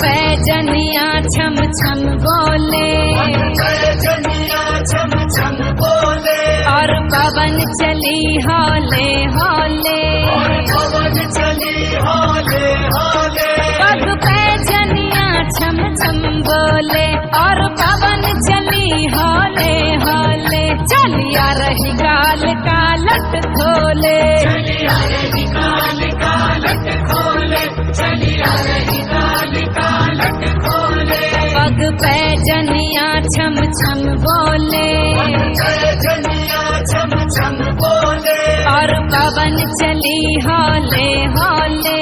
पैजनिया छम छम बोले, पैजनिया छम छम बोले, और पवन चली हौले हौले, पवन चली हौले हौले। पग पैजनिया छम छम बोले और पवन चली हौले हौले, चलिया रही गाल का लट खोले, चलिया रही गाल का लट खोले, चलिया रही गाल का लट खोले। पग पैजनिया छम छम बोले, पैजनिया छम छम बोले, और पवन चली हौले हौले,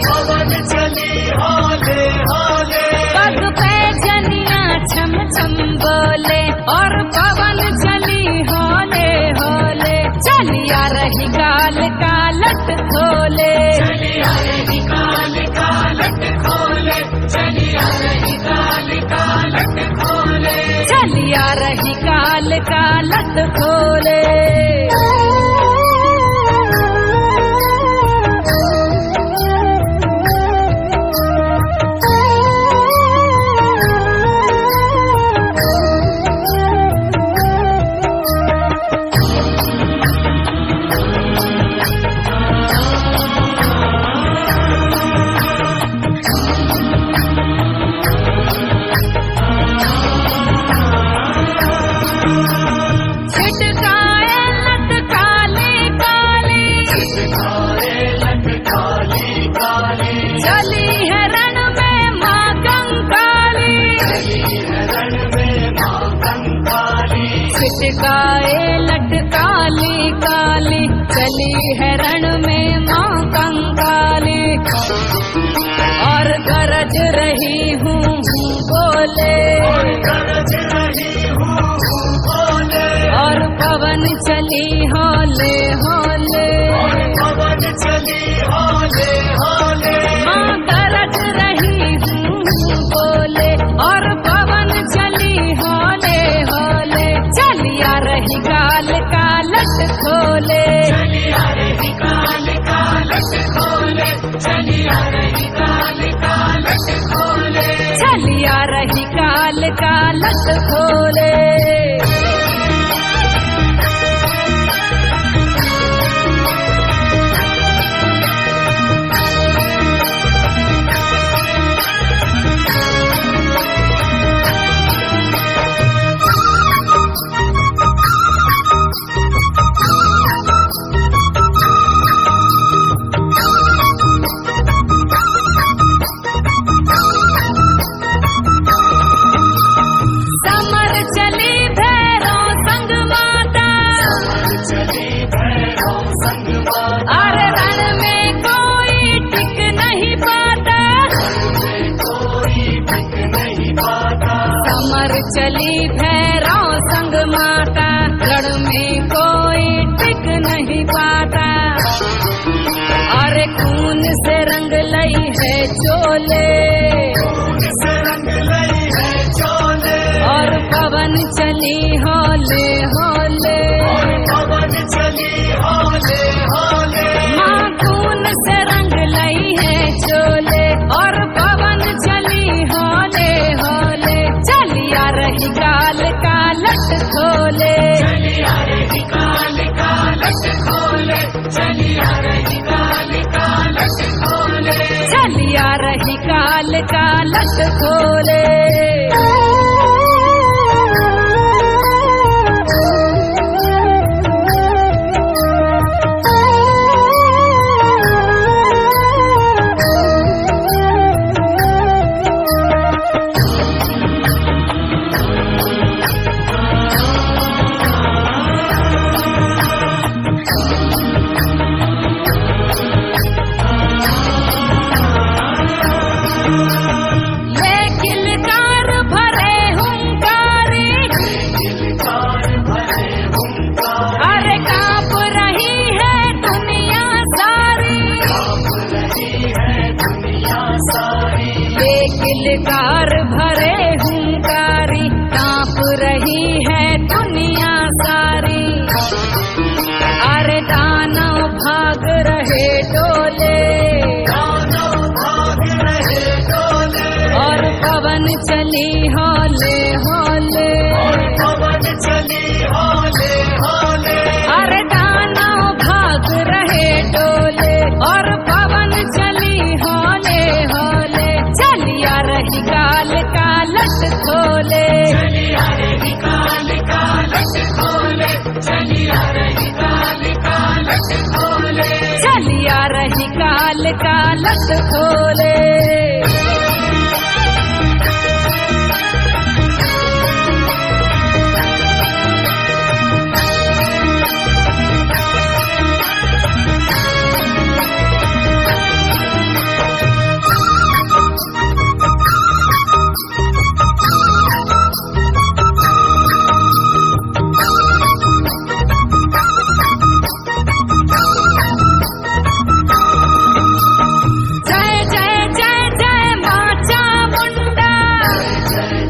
पवन चली हौले हौले। पग पैजनिया छम छम बोले और पवन चली हौले हौले, चलिया रही गाल का लट खोले, चलिया रही गाल का लट खोले, चलिया रही गाल का लट खोले। चलिया रही गाल का लट खोले। छिटकाए लट काली काली, चली है रण में माँ कंकाली, और गरज रही हूँ बोले, गरज रही हूँ बोले, और पवन चली हौले हौले, पवन चली हौले हौले। माँ गरज रही हूँ बोले, और पवन चली हौले हौले, चलिया रही गाल का लट खोले, चलिया रही गाल का लट खोले, चलिया रही गाल का लट खोले। चलिया रही गाल का लट खोले। चली भैरव संग माता, रण में कोई टिक नहीं पाता, अरे खून से रंग लई है चोले, खून से रंग लई है चोले, और पवन चली हौले हौले, पवन चली हौले हौले। माँ खून से रंग लई है चोले, और पवन चली हौले हौले, चलिया रही गाल का लट खोले, चलिया रही गाल का लट खोले, चलिया रही गाल का लट खोले। चलिया रही गाल का लट खोले। रहे डोले, दानव भाग रहे डोले, और पवन चली हौले हौले, और पवन चली हौले हौले, अरे दानव भाग रहे डोले और पवन चली हौले हौले, चलिया रही काल का लट खोले, चलिया रही काल का लट खोले, चलिया रही काल का लट खोले, चलिया रही काल का लट खोले। जय जय जय जय माँ चामुंडा,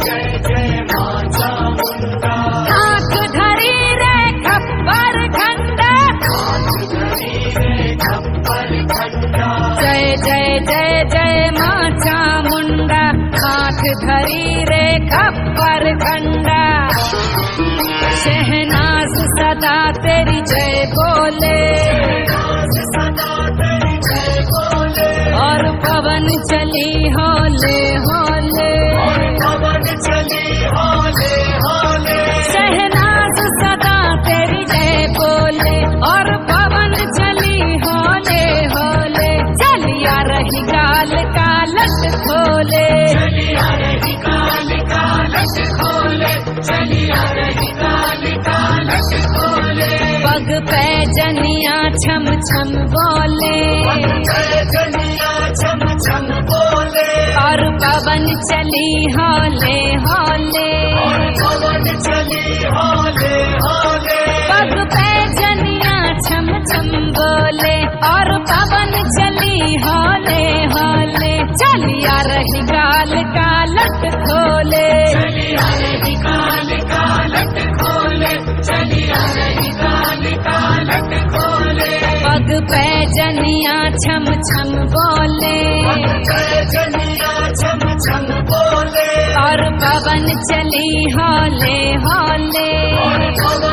जय जय माँ चामुंडा, हाथ धरी रे खप्पर खंडा, खप्पर खंडा, जय जय जय जय माँ चामुंडा, हाथ धरी रे खप्पर खंडा, शहनाज सदा तेरी जय बोले, सदा तेरी जय बोले, और पवन चली हौले हौले, और पवन चली हौले हौले, शहनाज सदा तेरी जय बोले, और पवन चली हौले हौले, चलिया रही काल का लट खोले, चलिया रही काल का लट खोले, चलिया रही काल का लट खोले, पग पे जनिया छम छम बोले, जय जनिया छम छम बोले, और पवन चली हौले हौले, और पवन चली हौले हौले, पग पे जनिया छम छम बोले, और पवन चली हौले हौले, चलिया रही काल का लट खोले, चलिया रही काल का लट खोले, चलिया रही काल का लट खोले, पग पे जनिया छम छम बोले, जय जनिया छम छम बोले, और पवन चली हौले हौले, और पवन